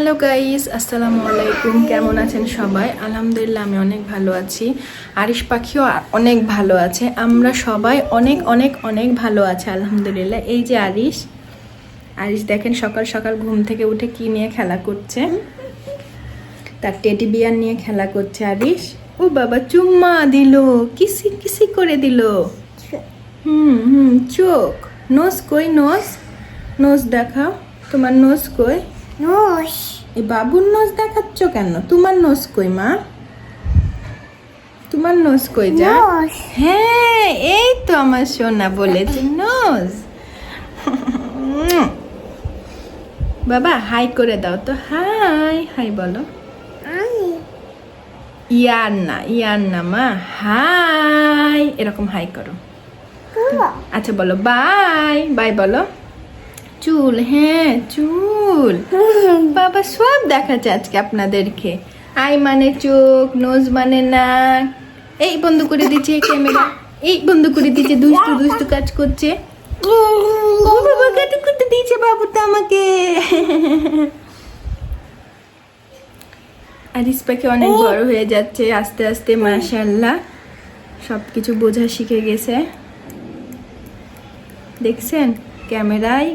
Hello guys, আসসালামু আলাইকুম। কেমন আছেন সবাই? আলহামদুলিল্লাহ আমি অনেক ভালো আছি। আরিশ পাখিও অনেক ভালো আছে। আমরা সবাই অনেক অনেক অনেক ভালো আছে আলহামদুলিল্লাহ। এই যে আরিশ দেখেন সকাল সকাল ঘুম থেকে উঠে কি নিয়ে খেলা করছে। তার টেডি বিয়ার নিয়ে খেলা করছে আরিশ। ও বাবা চুম্মা দিল, কিসি কিসি করে দিল। চোখ, নোজ কই? নোজ দেখাও, তোমার নোজ কই? নোস এই বাবুর নোজ দেখাচ্ছ কেন? তোমার নোজ কই মা? তোমার নোজ কই যা? নোস হ্যাঁ এই তো আমার সোনা বলেছে নোজ। বাবা হাই করে দাও তো, হাই হাই বলো। আমি ইয়ার না মা, হাই এরকম হাই করো। আচ্ছা বলো বাই বাই বলো। চুল, হ্যাঁ চুল। বাবা সব দেখাচ্ছে আজকে আপনাদেরকে। আই মানে চোখ, নোজ মানে নাক। এই বন্ধ করে দিচ্ছে ক্যামেরা, এই বন্ধ করে দিচ্ছে, দুষ্টু দুষ্টু কাজ করছে। ও বাবা কাটু করতে দিয়েছে বাবু তো আমাকে। আরিশ পাখি অনেক বড় হয়ে যাচ্ছে আস্তে আস্তে, মাশাআল্লাহ সব কিছু বোঝা শিখে গেছে। দেখছেন ক্যামেরায়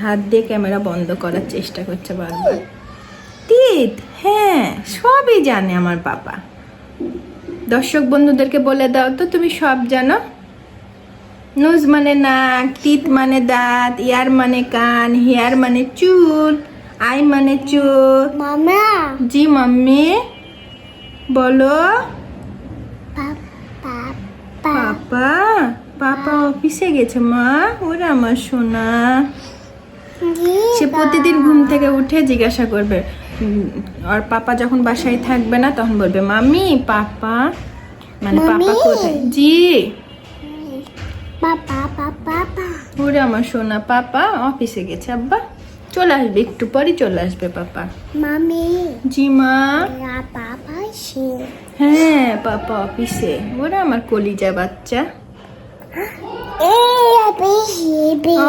হাত দিয়ে ক্যামেরা বন্ধ করার চেষ্টা করছে বারবার। তিত, হ্যাঁ সবই জানে আমার বাবা। দর্শক বন্ধুদেরকে বলে দাও তো তুমি সব জানো। নোজ মানে নাক, তিত মানে দাঁত, ইয়ার মানে কান, হেয়ার মানে চুল, আই মানে চোখ। মামা জি মাম্মি বলো। পাপা পাপা অফিসে গেছে মা। ওরে আমার সোনা। সে প্রতিদিন ঘুম থেকে উঠে জিজ্ঞাসা করবে, আর পাপা যখন বাসায় থাকবে না তখন বলবে মাম্মি পাপা, মানে পাপা কোথায়? জি পাপা পাপা ওরে আমার সোনা, পাপা অফিসে গেছে আব্বা, চলে আসবে একটু পরে চলে আসবে পাপা। মামি জি মা। পাপা সে হ্যাঁ পাপা অফিসে। ওরে আমার কলিজা বাচ্চা।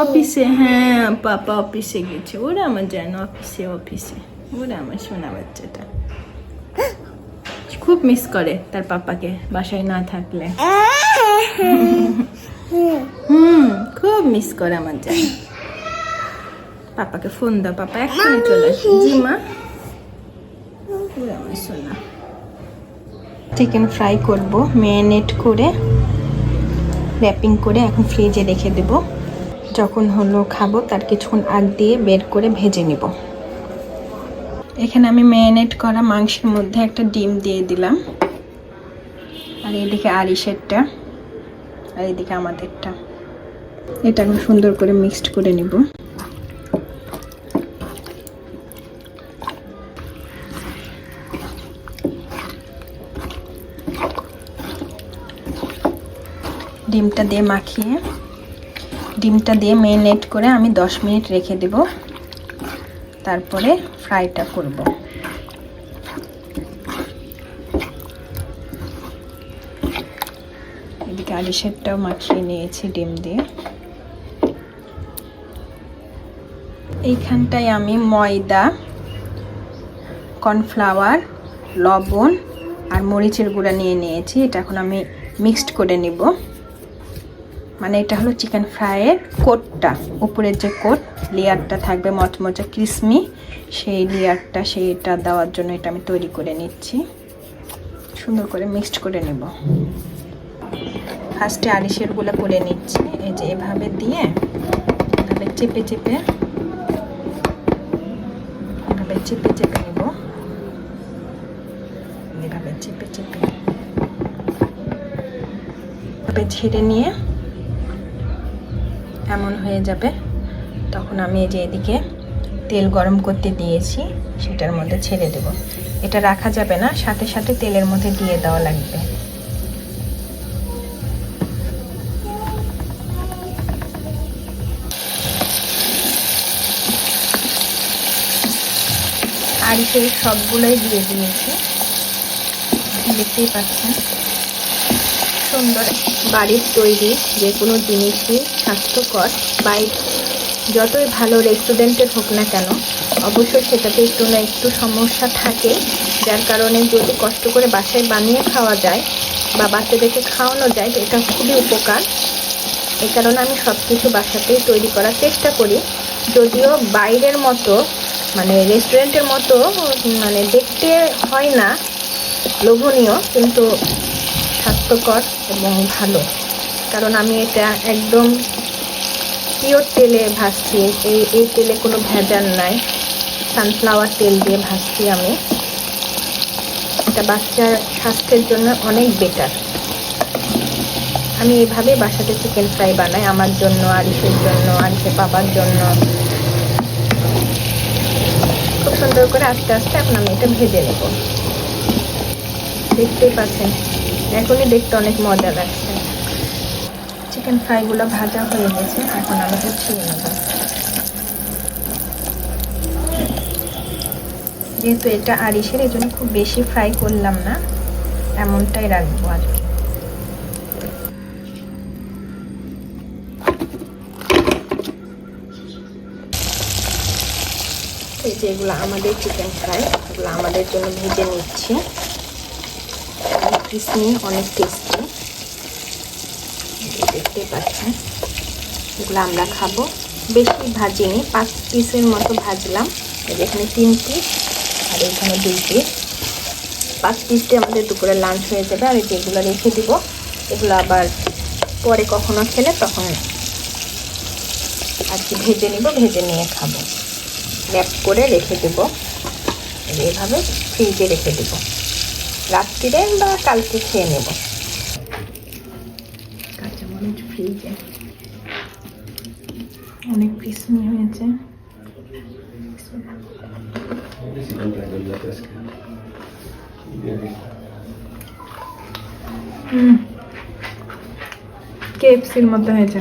অফিসে, হ্যাঁ পাপা অফিসে গেছে। ওরা আমার জানো অফিসে ওরা আমার সোনা বাচ্চাটা খুব মিস করে তার পাপাকে বাসায় না থাকলে। খুব মিস করে আমার জানো। পাপাকে ফোন দাও, পাপা এক্ষুনি চলে আসবে। জি মা। ওরা আমার সোনা। চিকেন ফ্রাই করব, ম্যারিনেট করে র্যাপিং করে এখন ফ্রিজে রেখে দেব। যখন হলো খাবো তার কিছুক্ষণ আগ দিয়ে বের করে ভেজে নিব। এখানে আমি ম্যারিনেট করা মাংসের মধ্যে একটা ডিম দিয়ে দিলাম, আর এদিকে আরিশেরটা, আর এদিকে আমাদেরটা। এটা এখন সুন্দর করে মিক্সড করে নিব। ডিমটা দিয়ে মাখিয়ে, ডিমটা দিয়ে ম্যারিনেট করে আমি 10 মিনিট রেখে দেব, তারপরে ফ্রাইটা করব। এদিকে আরিশেরটাও মাখিয়ে নিয়েছি ডিম দিয়ে। এইখানটায় আমি ময়দা, কর্নফ্লাওয়ার, লবণ আর মরিচের গুঁড়া নিয়ে নিয়েছি। এটা এখন আমি মিক্সড করে নিব। মানে এটা হলো চিকেন ফ্রাইয়ের কোটটা, উপরের যে কোট লেয়ারটা থাকবে মচমচে ক্রিসমি, সেই লেয়ারটা সেইটা দেওয়ার জন্য এটা আমি তৈরি করে নিচ্ছি। সুন্দর করে মিক্সড করে নেব। ফার্স্টে আরিশেরগুলো করে নিচ্ছি, এই যে এভাবে দিয়ে এভাবে চেপে চেপে নেব, এভাবে চেপে চেপে এভাবে ছেড়ে নিয়ে এমন হয়ে যাবে। তখন আমি এই যে এদিকে তেল গরম করতে দিয়েছি, সেটার মধ্যে ছেড়ে দেব। এটা রাখা যাবে না, সাথে সাথে তেলের মধ্যে দিয়ে দেওয়া লাগবে। আরিশের সবগুলোই দিয়ে দিয়েছি, দেখতেই পাচ্ছেন। সুন্দর বাড়ির তৈরি যে কোনো জিনিসই স্বাস্থ্যকর, যতই ভালো রেস্টুরেন্টের হোক না কেন, অবশ্যই সেটাতে একটু না একটু সমস্যা থাকে, যার কারণে যদি কষ্ট করে বাসায় বানিয়ে খাওয়া যায় বা বাচ্চাদেরকে খাওয়ানো যায়, তো এটা খুবই উপকার। এই কারণে আমি সব কিছু বাসাতেই তৈরি করার চেষ্টা করি। যদিও বাইরের মতো মানে রেস্টুরেন্টের মতো মানে দেখতে হয় না লোভনীয়, কিন্তু স্বাস্থ্যকর এবং ভালো, কারণ আমি এটা একদম পিওর তেলে ভাজছি। এই তেলে কোনো ভেজাল নাই, সানফ্লাওয়ার তেল দিয়ে ভাজছি আমি। এটা বাচ্চার স্বাস্থ্যের জন্য অনেক বেটার। আমি এইভাবে বাসাতে চিকেন ফ্রাই বানাই আমার জন্য, আরিশের জন্য, আরিশের বাবার জন্য। খুব সুন্দর করে আস্তে আস্তে এখন আমি এটা ভেজে নেব। দেখতেই পাচ্ছেন, এখনই দেখতে অনেক মজা লাগছে। চিকেন ফ্রাইগুলো ভাজা হয়ে গেছে, এখন আমি উঠিয়ে নেব। যেহেতু এটা আরিশের, এই জন্য খুব বেশি ফ্রাই করলাম না, এমনটাই রাখবো আর কি। এই যে এগুলো আমাদের চিকেন ফ্রাই, এগুলো আমাদের জন্য ভেজে নিচ্ছি। অনেক ক্রিসপি, অনেক টেস্টি, দেখতেই পাচ্ছেন। এগুলো আমরা খাবো। বেশি ভাজিনি, 5 পিসের মতো ভাজলাম। এখানে 3 পিস আর এখানে 2 পিস। 5 পিস দিয়ে আমাদের দুপুরে লাঞ্চ হয়ে যাবে। আর যেগুলো রেখে দিব, এগুলো আবার পরে কখনো খেলে তখন আর কি ভেজে নিব, ভেজে নিয়ে খাবো। র্যাপ করে রেখে দেব, এভাবে ফ্রিজে রেখে দেব, রাত্রিরে বা কালকে খেয়ে নেব। কাঁচামরিচ ফ্রিজে, অনেক ক্রিসপি হয়েছে। কেএফসির মতো হয়েছে।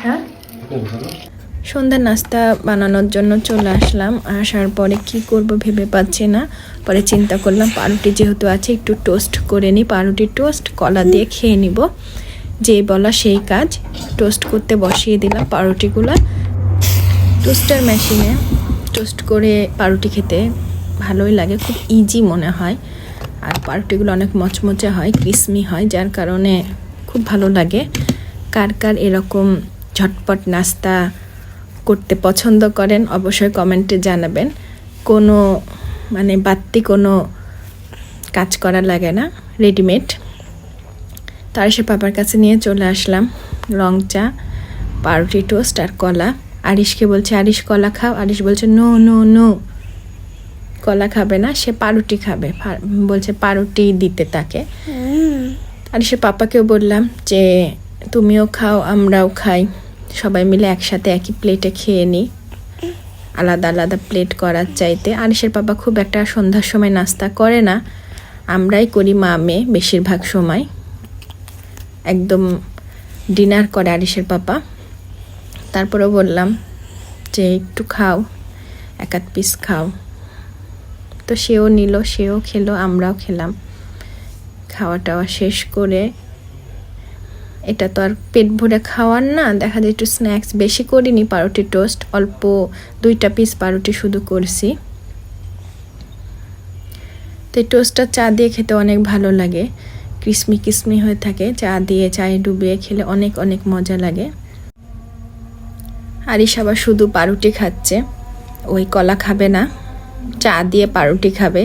হ্যাঁ, সন্ধ্যার নাস্তা বানানোর জন্য চলে আসলাম। আসার পরে কি করব ভেবে পাচ্ছি না। পরে চিন্তা করলাম পাউরুটি যেহেতু আছে, একটু টোস্ট করে নিই। পাউরুটি টোস্ট কলা দিয়ে খেয়ে নিব, যেই বলা সেই কাজ। টোস্ট করতে বসিয়ে দিলাম পাউরুটিগুলো। টোস্টার মেশিনে টোস্ট করে পাউরুটি খেতে ভালোই লাগে, খুব ইজি মনে হয়। আর পাউরুটিগুলো অনেক মচমচে হয়, ক্রিসপি হয়, যার কারণে খুব ভালো লাগে। কার কার এরকম ঝটপট নাস্তা করতে পছন্দ করেন অবশ্যই কমেন্টে জানাবেন। কোনো মানে বাড়তি কোনো কাজ করা লাগে না, রেডিমেড। তার সে পাপার কাছে নিয়ে চলে আসলাম রং চা, পাউরুটি টোস্ট আর কলা। আরিশকে বলছে, আরিশ কলা খাও। আরিশ বলছে নো নো নো, কলা খাবে না, সে পাউরুটি খাবে। বলছে পাউরুটি দিতে তাকে। আরিশের পাপাকেও বললাম যে তুমিও খাও, আমরাও খাই, সবাই মিলে একসাথে একই প্লেটে খেয়ে নিই, আলাদা আলাদা প্লেট করার চাইতে। আরিশের পাপা খুব একটা সন্ধ্যার সময় নাস্তা করে না, আমরাই করি মা মেয়ে বেশিরভাগ সময়। একদম ডিনার করে আরিশের পাপা। তারপরেও বললাম যে একটু খাও, 1-8 পিস খাও। তো সেও নিল, সেও খেলো, আমরাও খেলাম। খাওয়া টাওয়া শেষ করে, এটা তো আর পেট ভরে খাওয়ার না, দেখা যায় একটু স্ন্যাক্স বেশি করিনি। পাউরুটি টোস্ট অল্প 2টা পিস পাউরুটি শুধু করছি। তো এই টোস্টটা চা দিয়ে খেতে অনেক ভালো লাগে, ক্রিসমি ক্রিসমি হয়ে থাকে। চা দিয়ে, চায়ে ডুবিয়ে খেলে অনেক অনেক মজা লাগে। আরিশ আবার শুধু পাউরুটি খাচ্ছে, ওই কলা খাবে না, চা দিয়ে পাউরুটি খাবে।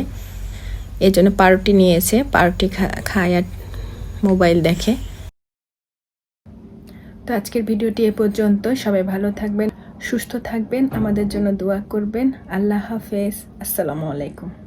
এই জন্য পাউরুটি নিয়েছে, পাউরুটি খায় আর মোবাইল দেখে। তো আজকের ভিডিওটি এ পর্যন্ত। সবাই ভালো থাকবেন, সুস্থ থাকবেন, আমাদের জন্য দোয়া করবেন। আল্লাহ হাফেজ, আসসালামু আলাইকুম।